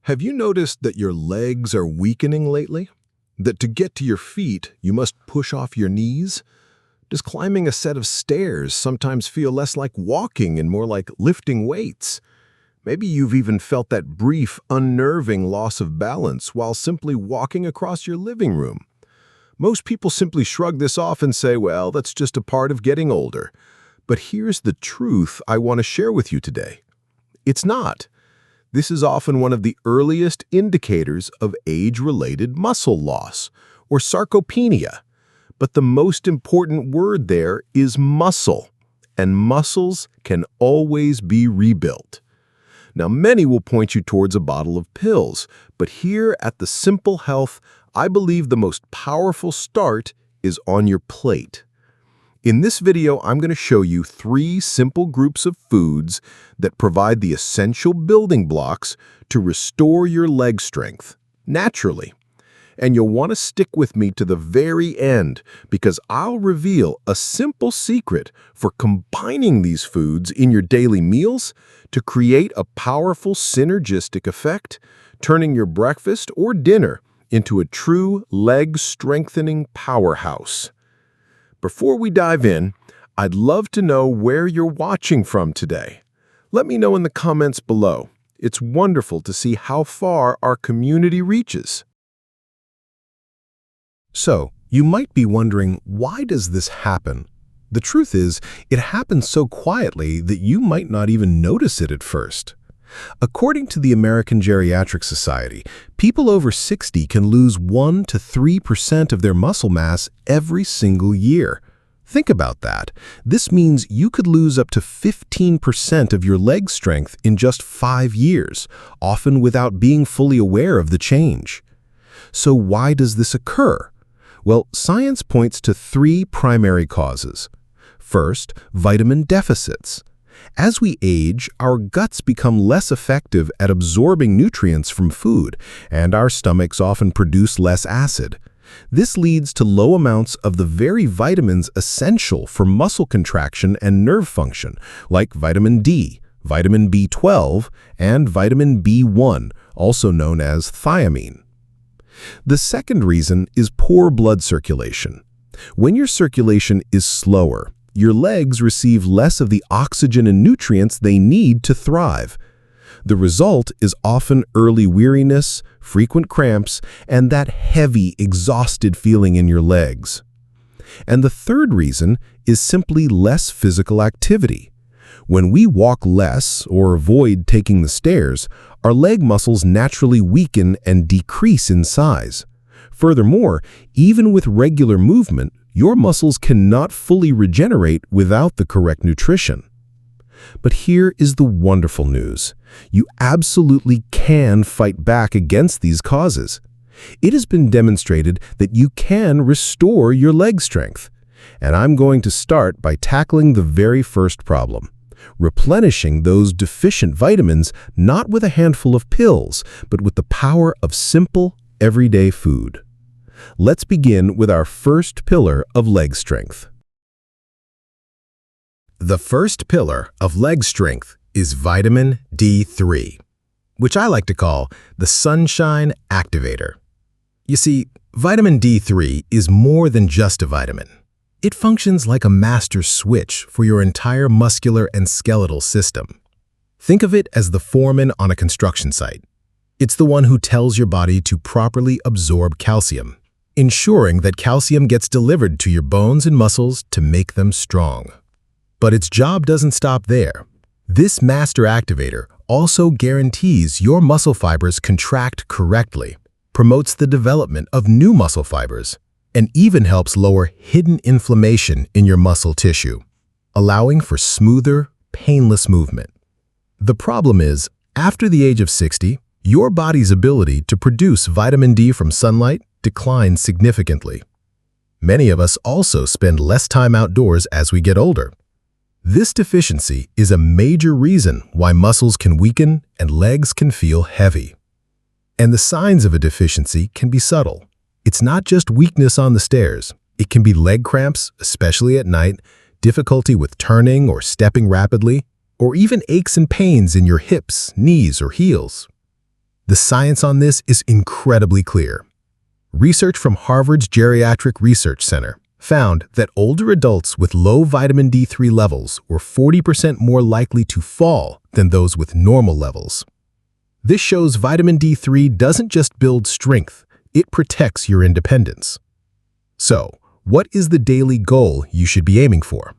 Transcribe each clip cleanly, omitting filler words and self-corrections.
Have you noticed that your legs are weakening lately? That to get to your feet, you must push off your knees? Does climbing a set of stairs sometimes feel less like walking and more like lifting weights? Maybe you've even felt that brief, unnerving loss of balance while simply walking across your living room. Most people simply shrug this off and say, well, that's just a part of getting older. But here's the truth I want to share with you today. It's not. This is often one of the earliest indicators of age-related muscle loss, or sarcopenia. But the most important word there is muscle, and muscles can always be rebuilt. Now, many will point you towards a bottle of pills, but here at The Simple Health, I believe the most powerful start is on your plate. In this video, I'm going to show you 3 simple groups of foods that provide the essential building blocks to restore your leg strength naturally. And you'll want to stick with me to the very end because I'll reveal a simple secret for combining these foods in your daily meals to create a powerful synergistic effect, turning your breakfast or dinner into a true leg-strengthening powerhouse. Before we dive in, I'd love to know where you're watching from today. Let me know in the comments below. It's wonderful to see how far our community reaches. So, you might be wondering, why does this happen? The truth is, it happens so quietly that you might not even notice it at first. According to the American Geriatric Society, people over 60 can lose 1 to 3% of their muscle mass every single year. Think about that. This means you could lose up to 15% of your leg strength in just 5 years, often without being fully aware of the change. So why does this occur? Well, science points to 3 primary causes. First, vitamin deficits. As we age, our guts become less effective at absorbing nutrients from food, and our stomachs often produce less acid. This leads to low amounts of the very vitamins essential for muscle contraction and nerve function, like vitamin D, vitamin B12, and vitamin B1, also known as thiamine. The second reason is poor blood circulation. When your circulation is slower, your legs receive less of the oxygen and nutrients they need to thrive. The result is often early weariness, frequent cramps, and that heavy, exhausted feeling in your legs. And the third reason is simply less physical activity. When we walk less or avoid taking the stairs, our leg muscles naturally weaken and decrease in size. Furthermore, even with regular movement, your muscles cannot fully regenerate without the correct nutrition. But here is the wonderful news. You absolutely can fight back against these causes. It has been demonstrated that you can restore your leg strength. And I'm going to start by tackling the very first problem, replenishing those deficient vitamins not with a handful of pills, but with the power of simple, everyday food. Let's begin with our first pillar of leg strength. The first pillar of leg strength is vitamin D3, which I like to call the Sunshine Activator. You see, vitamin D3 is more than just a vitamin. It functions like a master switch for your entire muscular and skeletal system. Think of it as the foreman on a construction site. It's the one who tells your body to properly absorb calcium, ensuring that calcium gets delivered to your bones and muscles to make them strong. But its job doesn't stop there. This master activator also guarantees your muscle fibers contract correctly, promotes the development of new muscle fibers, and even helps lower hidden inflammation in your muscle tissue, allowing for smoother, painless movement. The problem is, after the age of 60, your body's ability to produce vitamin D from sunlight declines significantly. Many of us also spend less time outdoors as we get older. This deficiency is a major reason why muscles can weaken and legs can feel heavy. And the signs of a deficiency can be subtle. It's not just weakness on the stairs. It can be leg cramps, especially at night, difficulty with turning or stepping rapidly, or even aches and pains in your hips, knees, or heels. The science on this is incredibly clear. Research from Harvard's Geriatric Research Center found that older adults with low vitamin D3 levels were 40% more likely to fall than those with normal levels. This shows vitamin D3 doesn't just build strength, it protects your independence. So, what is the daily goal you should be aiming for?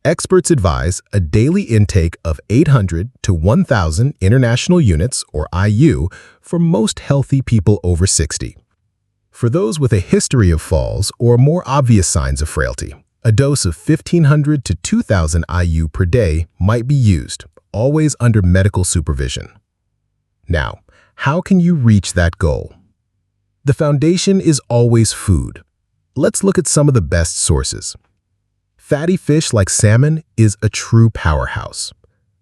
Experts advise a daily intake of 800 to 1,000 international units, or IU, for most healthy people over 60. For those with a history of falls or more obvious signs of frailty, a dose of 1,500 to 2,000 IU per day might be used, always under medical supervision. Now, how can you reach that goal? The foundation is always food. Let's look at some of the best sources. Fatty fish like salmon is a true powerhouse.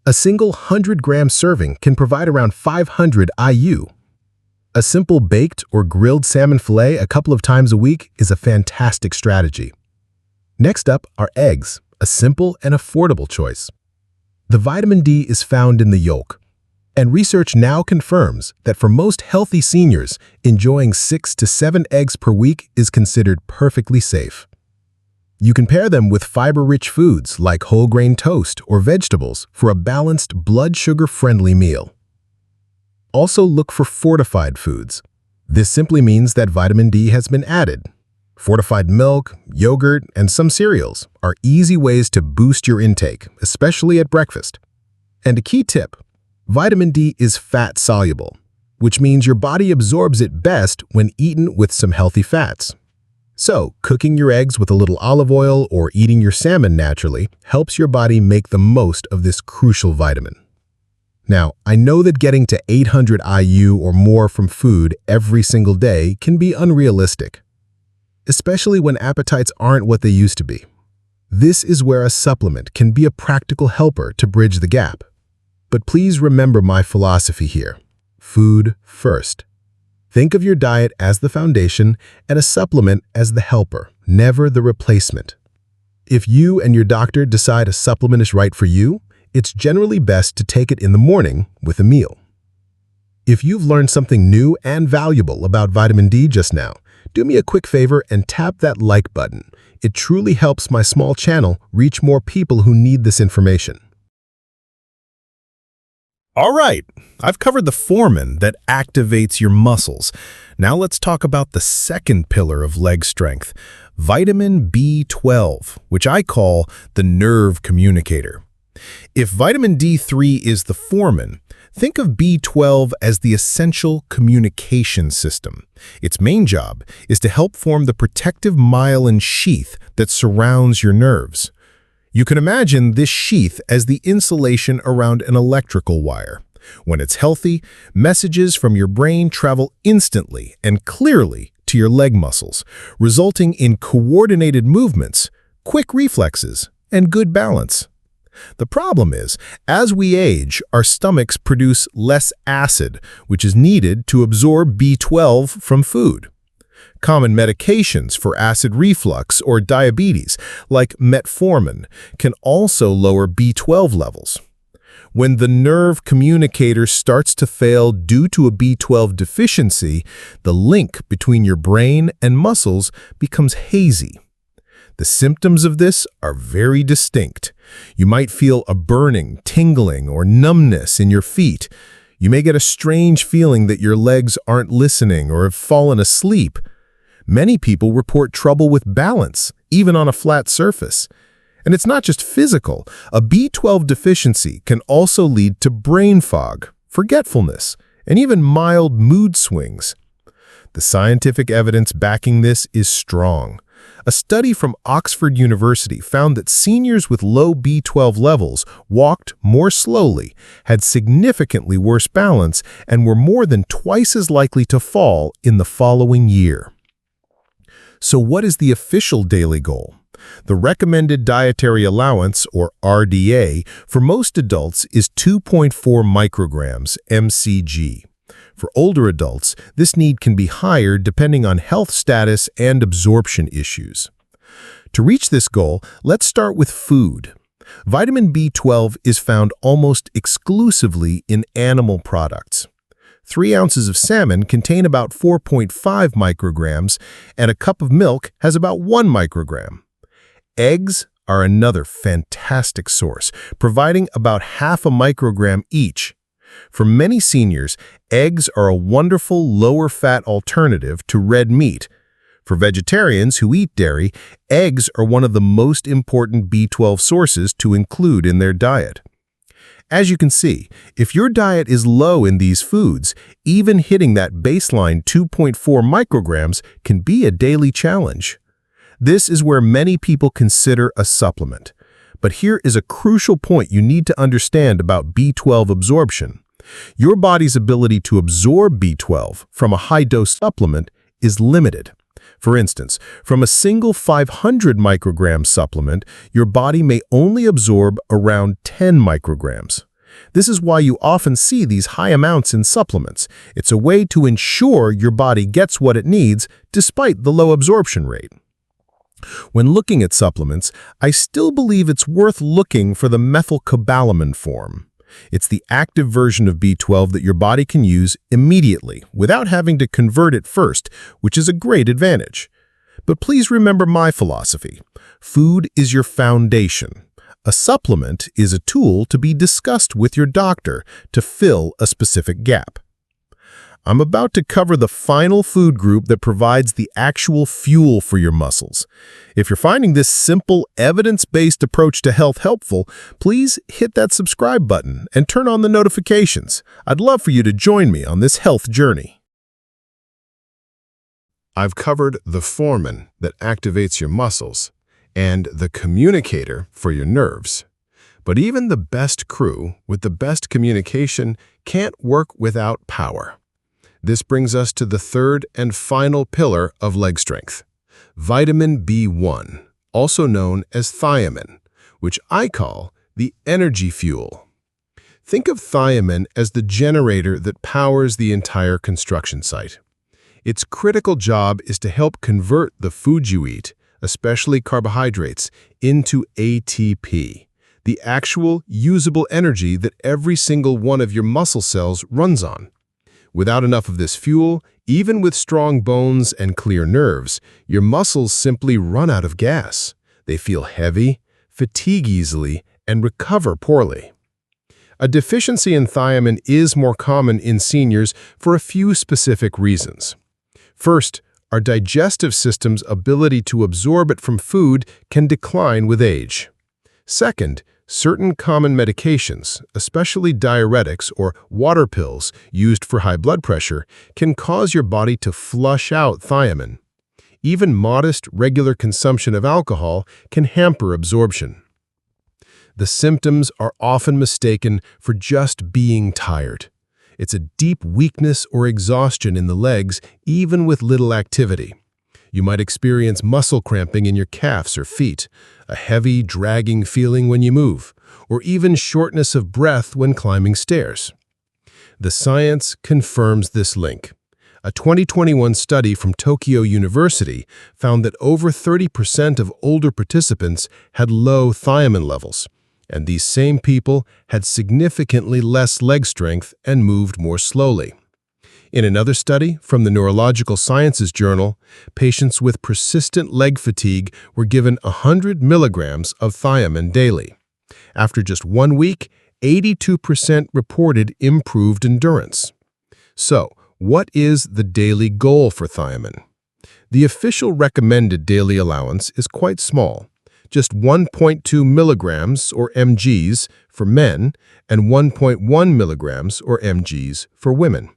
A single 100-gram serving can provide around 500 IU. A simple baked or grilled salmon fillet a couple of times a week is a fantastic strategy. Next up are eggs, a simple and affordable choice. The vitamin D is found in the yolk, and research now confirms that for most healthy seniors, enjoying 6 to 7 eggs per week is considered perfectly safe. You can pair them with fiber-rich foods like whole grain toast or vegetables for a balanced, blood sugar-friendly meal. Also look for fortified foods. This simply means that vitamin D has been added. Fortified milk, yogurt, and some cereals are easy ways to boost your intake, especially at breakfast. And a key tip, vitamin D is fat-soluble, which means your body absorbs it best when eaten with some healthy fats. So, cooking your eggs with a little olive oil or eating your salmon naturally helps your body make the most of this crucial vitamin. Now, I know that getting to 800 IU or more from food every single day can be unrealistic, especially when appetites aren't what they used to be. This is where a supplement can be a practical helper to bridge the gap. But please remember my philosophy here. Food first. Think of your diet as the foundation and a supplement as the helper, never the replacement. If you and your doctor decide a supplement is right for you, it's generally best to take it in the morning with a meal. If you've learned something new and valuable about vitamin D just now, do me a quick favor and tap that like button. It truly helps my small channel reach more people who need this information. All right, I've covered the foreman that activates your muscles. Now let's talk about the second pillar of leg strength, vitamin B12, which I call the nerve communicator. If vitamin D3 is the foreman, think of B12 as the essential communication system. Its main job is to help form the protective myelin sheath that surrounds your nerves. You can imagine this sheath as the insulation around an electrical wire. When it's healthy, messages from your brain travel instantly and clearly to your leg muscles, resulting in coordinated movements, quick reflexes, and good balance. The problem is, as we age, our stomachs produce less acid, which is needed to absorb B12 from food. Common medications for acid reflux or diabetes, like metformin, can also lower B12 levels. When the nerve communicator starts to fail due to a B12 deficiency, the link between your brain and muscles becomes hazy. The symptoms of this are very distinct. You might feel a burning, tingling, or numbness in your feet. You may get a strange feeling that your legs aren't listening or have fallen asleep. Many people report trouble with balance, even on a flat surface. And it's not just physical. A B12 deficiency can also lead to brain fog, forgetfulness, and even mild mood swings. The scientific evidence backing this is strong. A study from Oxford University found that seniors with low B12 levels walked more slowly, had significantly worse balance, and were more than twice as likely to fall in the following year. So what is the official daily goal? The recommended dietary allowance, or RDA, for most adults is 2.4 micrograms mcg. For older adults, this need can be higher depending on health status and absorption issues. To reach this goal, let's start with food. Vitamin B12 is found almost exclusively in animal products. 3 ounces of salmon contain about 4.5 micrograms, and a cup of milk has about 1 microgram. Eggs are another fantastic source, providing about half a microgram each. For many seniors, eggs are a wonderful lower-fat alternative to red meat. For vegetarians who eat dairy, eggs are one of the most important B12 sources to include in their diet. As you can see, if your diet is low in these foods, even hitting that baseline 2.4 micrograms can be a daily challenge. This is where many people consider a supplement. But here is a crucial point you need to understand about B12 absorption. Your body's ability to absorb B12 from a high-dose supplement is limited. For instance, from a single 500 microgram supplement, your body may only absorb around 10 micrograms. This is why you often see these high amounts in supplements. It's a way to ensure your body gets what it needs despite the low absorption rate. When looking at supplements, I still believe it's worth looking for the methylcobalamin form. It's the active version of B12 that your body can use immediately without having to convert it first, which is a great advantage. But please remember my philosophy. Food is your foundation. A supplement is a tool to be discussed with your doctor to fill a specific gap. I'm about to cover the final food group that provides the actual fuel for your muscles. If you're finding this simple, evidence-based approach to health helpful, please hit that subscribe button and turn on the notifications. I'd love for you to join me on this health journey. I've covered the foreman that activates your muscles and the communicator for your nerves. But even the best crew with the best communication can't work without power. This brings us to the third and final pillar of leg strength, vitamin B1, also known as thiamine, which I call the energy fuel. Think of thiamine as the generator that powers the entire construction site. Its critical job is to help convert the food you eat, especially carbohydrates, into ATP, the actual usable energy that every single one of your muscle cells runs on. Without enough of this fuel, even with strong bones and clear nerves, your muscles simply run out of gas. They feel heavy, fatigue easily, and recover poorly. A deficiency in thiamine is more common in seniors for a few specific reasons. First, our digestive system's ability to absorb it from food can decline with age. Second, certain common medications, especially diuretics or water pills used for high blood pressure, can cause your body to flush out thiamine. Even modest, regular consumption of alcohol can hamper absorption. The symptoms are often mistaken for just being tired. It's a deep weakness or exhaustion in the legs, even with little activity. You might experience muscle cramping in your calves or feet, a heavy, dragging feeling when you move, or even shortness of breath when climbing stairs. The science confirms this link. A 2021 study from Tokyo University found that over 30% of older participants had low thiamine levels, and these same people had significantly less leg strength and moved more slowly. In another study from the Neurological Sciences Journal, patients with persistent leg fatigue were given 100 milligrams of thiamine daily. After just 1 week, 82% reported improved endurance. So, what is the daily goal for thiamine? The official recommended daily allowance is quite small, just 1.2 milligrams or mgs for men and 1.1 milligrams or mgs for women.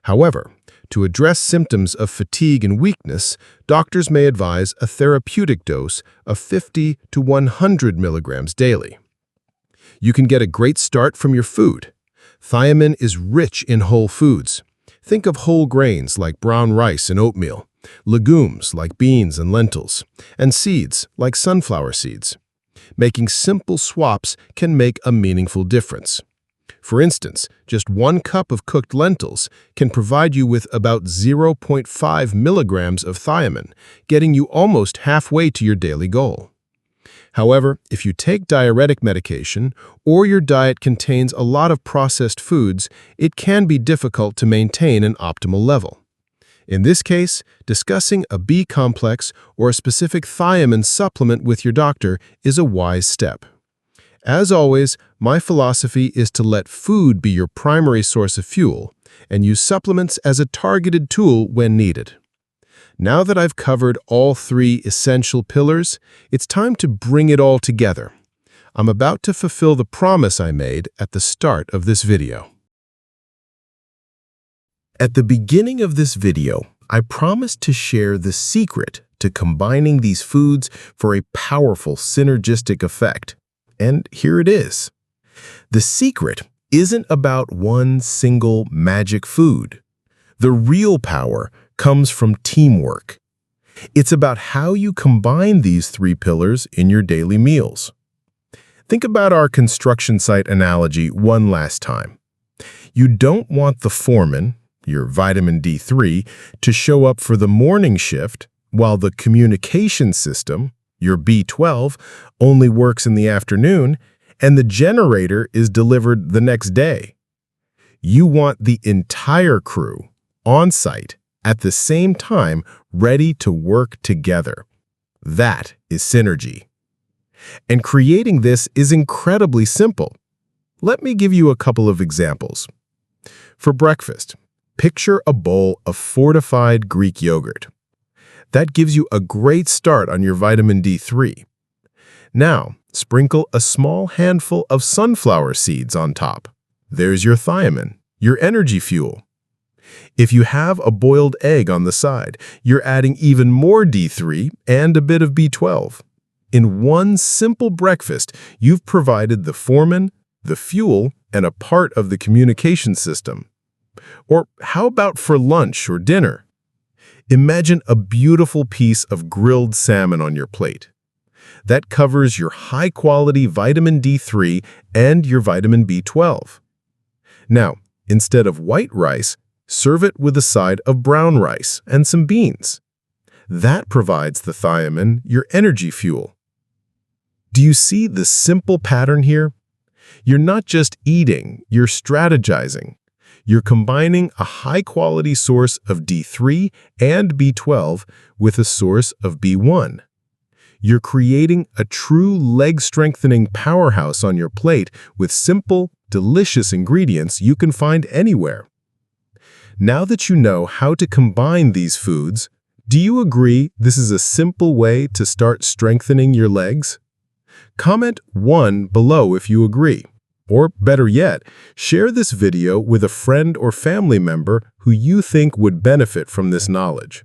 However, to address symptoms of fatigue and weakness, doctors may advise a therapeutic dose of 50 to 100 milligrams daily. You can get a great start from your food. Thiamine is rich in whole foods. Think of whole grains like brown rice and oatmeal, legumes like beans and lentils, and seeds like sunflower seeds. Making simple swaps can make a meaningful difference. For instance, just 1 cup of cooked lentils can provide you with about 0.5 milligrams of thiamine, getting you almost halfway to your daily goal. However, if you take diuretic medication or your diet contains a lot of processed foods, it can be difficult to maintain an optimal level. In this case, discussing a B complex or a specific thiamine supplement with your doctor is a wise step. As always, my philosophy is to let food be your primary source of fuel and use supplements as a targeted tool when needed. Now that I've covered all three essential pillars, it's time to bring it all together. I'm about to fulfill the promise I made at the start of this video. At the beginning of this video, I promised to share the secret to combining these foods for a powerful synergistic effect. And here it is. The secret isn't about one single magic food. The real power comes from teamwork. It's about how you combine these three pillars in your daily meals. Think about our construction site analogy one last time. You don't want the foreman, your vitamin D3, to show up for the morning shift while the communication system, your B12, only works in the afternoon, and the generator is delivered the next day. You want the entire crew on site at the same time, ready to work together. That is synergy. And creating this is incredibly simple. Let me give you a couple of examples. For breakfast, picture a bowl of fortified Greek yogurt. That gives you a great start on your vitamin D3. Now, sprinkle a small handful of sunflower seeds on top. There's your thiamine, your energy fuel. If you have a boiled egg on the side, you're adding even more D3 and a bit of B12. In one simple breakfast, you've provided the foreman, the fuel, and a part of the communication system. Or how about for lunch or dinner? Imagine a beautiful piece of grilled salmon on your plate. That covers your high-quality vitamin D3 and your vitamin B12. Now, instead of white rice, serve it with a side of brown rice and some beans. That provides the thiamine, your energy fuel. Do you see the simple pattern here? You're not just eating, you're strategizing. You're combining a high-quality source of D3 and B12 with a source of B1. You're creating a true leg-strengthening powerhouse on your plate with simple, delicious ingredients you can find anywhere. Now that you know how to combine these foods, do you agree this is a simple way to start strengthening your legs? Comment 1 below if you agree. Or better yet, share this video with a friend or family member who you think would benefit from this knowledge.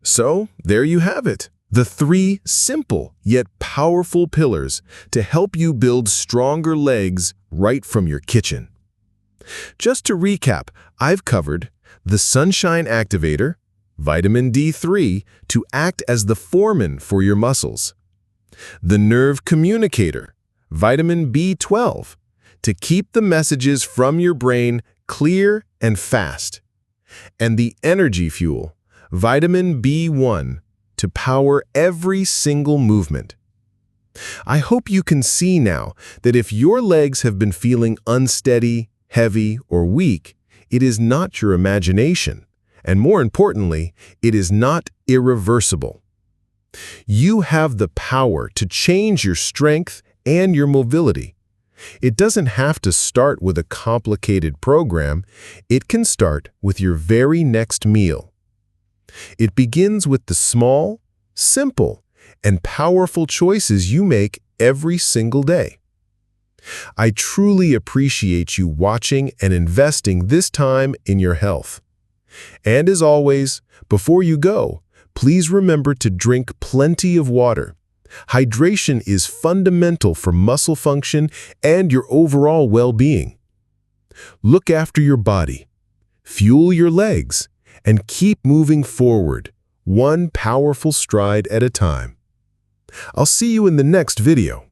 So, there you have it. The three simple yet powerful pillars to help you build stronger legs right from your kitchen. Just to recap, I've covered the Sunshine Activator, vitamin D3 to act as the foreman for your muscles, the Nerve Communicator, vitamin B12, to keep the messages from your brain clear and fast, and the energy fuel, vitamin B1, to power every single movement. I hope you can see now that if your legs have been feeling unsteady, heavy, or weak, it is not your imagination, and more importantly, it is not irreversible. You have the power to change your strength and your mobility. It doesn't have to start with a complicated program. It can start with your very next meal. It begins with the small, simple, and powerful choices you make every single day. I truly appreciate you watching and investing this time in your health. And as always, before you go, please remember to drink plenty of water. Hydration is fundamental for muscle function and your overall well-being. Look after your body, fuel your legs, and keep moving forward, one powerful stride at a time. I'll see you in the next video.